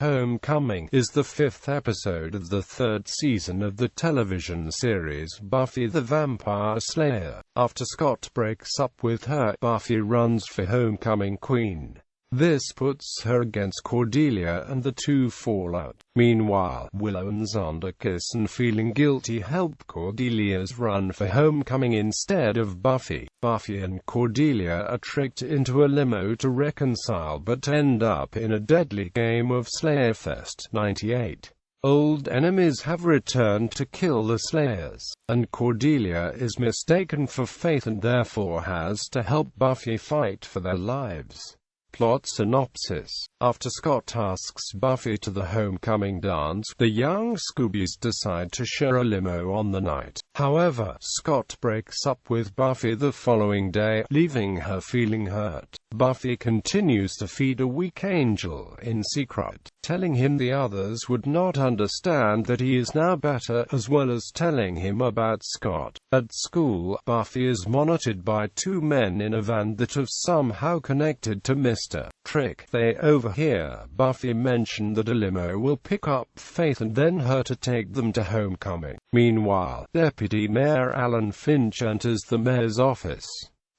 Homecoming is the fifth episode of the third season of the television series Buffy the Vampire Slayer. After Scott breaks up with her, Buffy runs for homecoming queen. This puts her against Cordelia and the two fall out. Meanwhile, Willow and Xander kiss and feeling guilty help Cordelia's run for homecoming instead of Buffy. Buffy and Cordelia are tricked into a limo to reconcile but end up in a deadly game of Slayer.Fest 98. Old enemies have returned to kill the Slayers, and Cordelia is mistaken for Faith and therefore has to help Buffy fight for their lives. Plot synopsis. After Scott asks Buffy to the homecoming dance, the young Scoobies decide to share a limo on the night. However, Scott breaks up with Buffy the following day, leaving her feeling hurt. Buffy continues to feed a weak Angel in secret, telling him the others would not understand that he is now better, as well as telling him about Scott. At school, Buffy is monitored by two men in a van that have somehow connected to Mr. Trick. They overhear Buffy mention that a limo will pick up Faith and then her to take them to homecoming. Meanwhile, Deputy Mayor Alan Finch enters the mayor's office.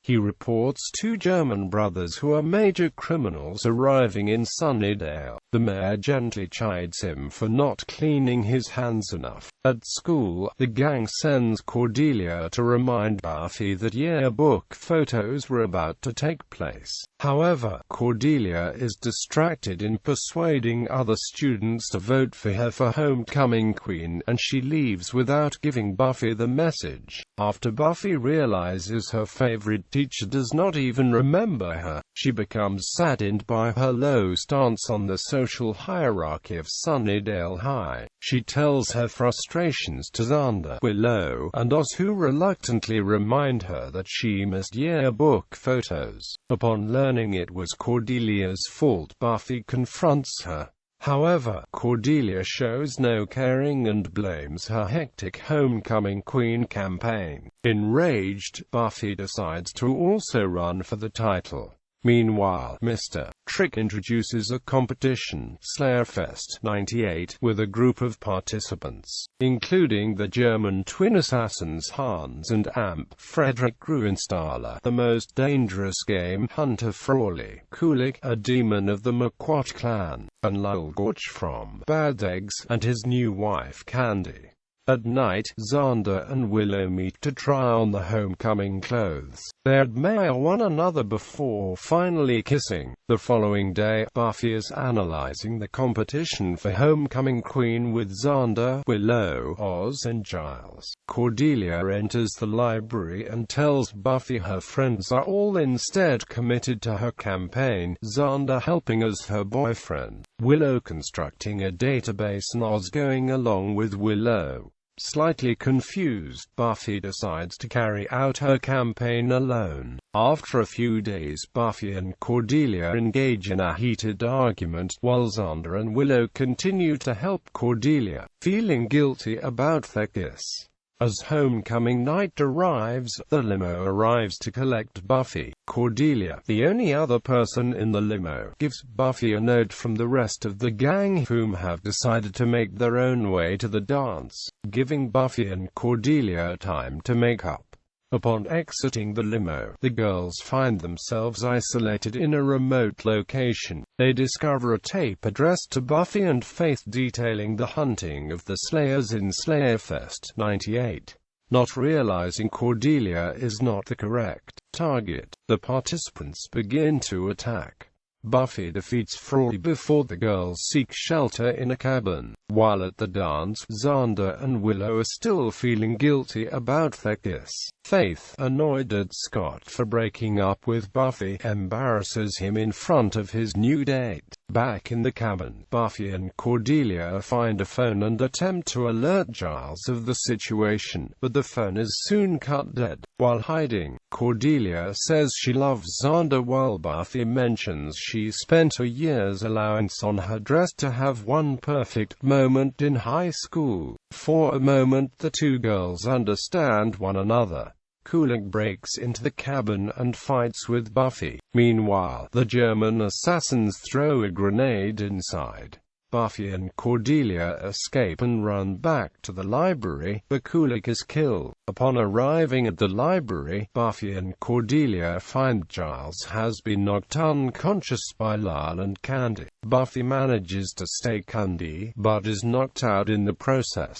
He reports two German brothers who are major criminals arriving in Sunnydale. The mayor gently chides him for not cleaning his hands enough. At school, the gang sends Cordelia to remind Buffy that yearbook photos were about to take place. However, Cordelia is distracted in persuading other students to vote for her for homecoming queen, and she leaves without giving Buffy the message. After Buffy realizes her favorite teacher does not even remember her, she becomes saddened by her low stance on the social hierarchy of Sunnydale High. She tells her frustrations to Xander, Willow, and Oz, who reluctantly remind her that she missed yearbook photos. Upon learning it was Cordelia's fault, Buffy confronts her. However, Cordelia shows no caring and blames her hectic homecoming queen campaign. Enraged, Buffy decides to also run for the title. Meanwhile, Mr. Trick introduces a competition, Slayer.Fest 98, with a group of participants, including the German twin assassins Hans and Amp, Frederick Gruenstahler, the most dangerous game hunter Frawley, Kulik, a demon of the McQuat clan, and Lyle Gorch from Bad Eggs, and his new wife Candy. At night, Xander and Willow meet to try on the homecoming clothes. They admire one another before finally kissing. The following day, Buffy is analyzing the competition for homecoming queen with Xander, Willow, Oz, and Giles. Cordelia enters the library and tells Buffy her friends are all instead committed to her campaign, Xander helping as her boyfriend, Willow constructing a database and Oz going along with Willow. Slightly confused, Buffy decides to carry out her campaign alone. After a few days, Buffy and Cordelia engage in a heated argument, while Xander and Willow continue to help Cordelia, feeling guilty about their kiss. As homecoming night arrives, the limo arrives to collect Buffy. Cordelia, the only other person in the limo, gives Buffy a note from the rest of the gang, whom have decided to make their own way to the dance, giving Buffy and Cordelia time to make up. Upon exiting the limo, the girls find themselves isolated in a remote location. They discover a tape addressed to Buffy and Faith detailing the hunting of the Slayers in Slayer.Fest 98. Not realizing Cordelia is not the correct target, the participants begin to attack. Buffy defeats Frawley before the girls seek shelter in a cabin. While at the dance, Xander and Willow are still feeling guilty about their kiss. Faith, annoyed at Scott for breaking up with Buffy, embarrasses him in front of his new date. Back in the cabin, Buffy and Cordelia find a phone and attempt to alert Giles of the situation, but the phone is soon cut dead. While hiding, Cordelia says she loves Xander while Buffy mentions she spent a year's allowance on her dress to have one perfect moment in high school. For a moment the two girls understand one another. Kulik breaks into the cabin and fights with Buffy. Meanwhile, the German assassins throw a grenade inside. Buffy and Cordelia escape and run back to the library, but Kulik is killed. Upon arriving at the library, Buffy and Cordelia find Giles has been knocked unconscious by Lyle and Candy. Buffy manages to stay Candy, but is knocked out in the process.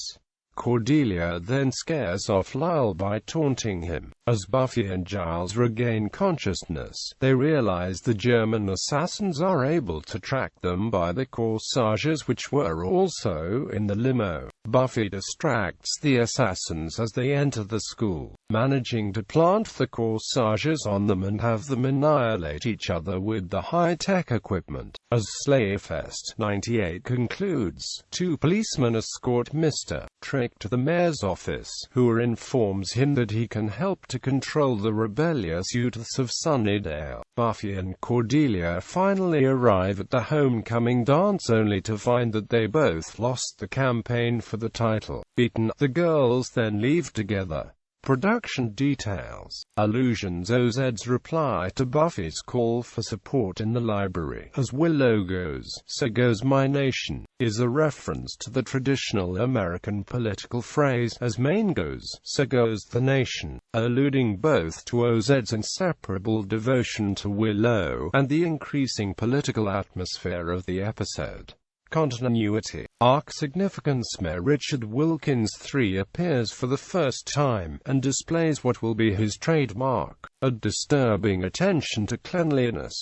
Cordelia then scares off Lyle by taunting him. As Buffy and Giles regain consciousness, they realize the German assassins are able to track them by the corsages, which were also in the limo. Buffy distracts the assassins as they enter the school, managing to plant the corsages on them and have them annihilate each other with the high-tech equipment. As Slayer.Fest 98 concludes, two policemen escort Mr. Trick to the mayor's office, who informs him that he can help to control the rebellious youths of Sunnydale. Buffy and Cordelia finally arrive at the homecoming dance, only to find that they both lost the campaign for the title. Beaten, the girls then leave together. Production details. Allusions. Oz's reply to Buffy's call for support in the library, as Willow goes, "So goes my nation," is a reference to the traditional American political phrase, "As Maine goes, so goes the nation," alluding both to Oz's inseparable devotion to Willow, and the increasing political atmosphere of the episode. Continuity. Arc significance. Mayor Richard Wilkins III appears for the first time, and displays what will be his trademark, a disturbing attention to cleanliness.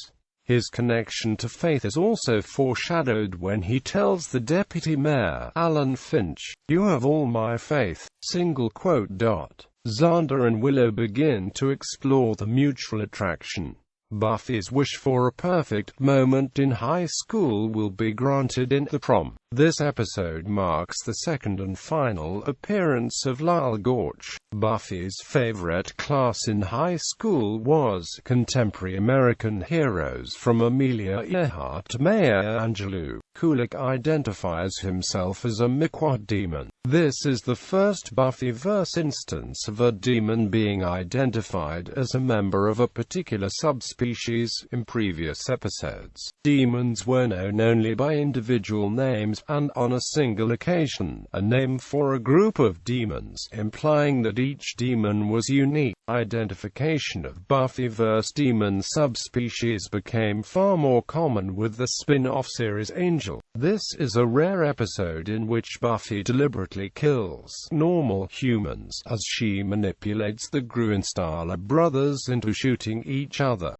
His connection to faith is also foreshadowed when he tells the deputy mayor, Alan Finch, "You have all my faith." Xander and Willow begin to explore the mutual attraction. Buffy's wish for a perfect moment in high school will be granted in the prom. This episode marks the second and final appearance of Lyle Gorch. Buffy's favorite class in high school was Contemporary American Heroes, from Amelia Earhart to Maya Angelou. Kulik identifies himself as a Miqua demon. This is the first Buffyverse instance of a demon being identified as a member of a particular subspecies. In previous episodes, demons were known only by individual names, and on a single occasion, a name for a group of demons, implying that each demon was unique. Identification of Buffyverse demon subspecies became far more common with the spin-off series Angel. This is a rare episode in which Buffy deliberately kills normal humans, as she manipulates the Gruenstahler brothers into shooting each other.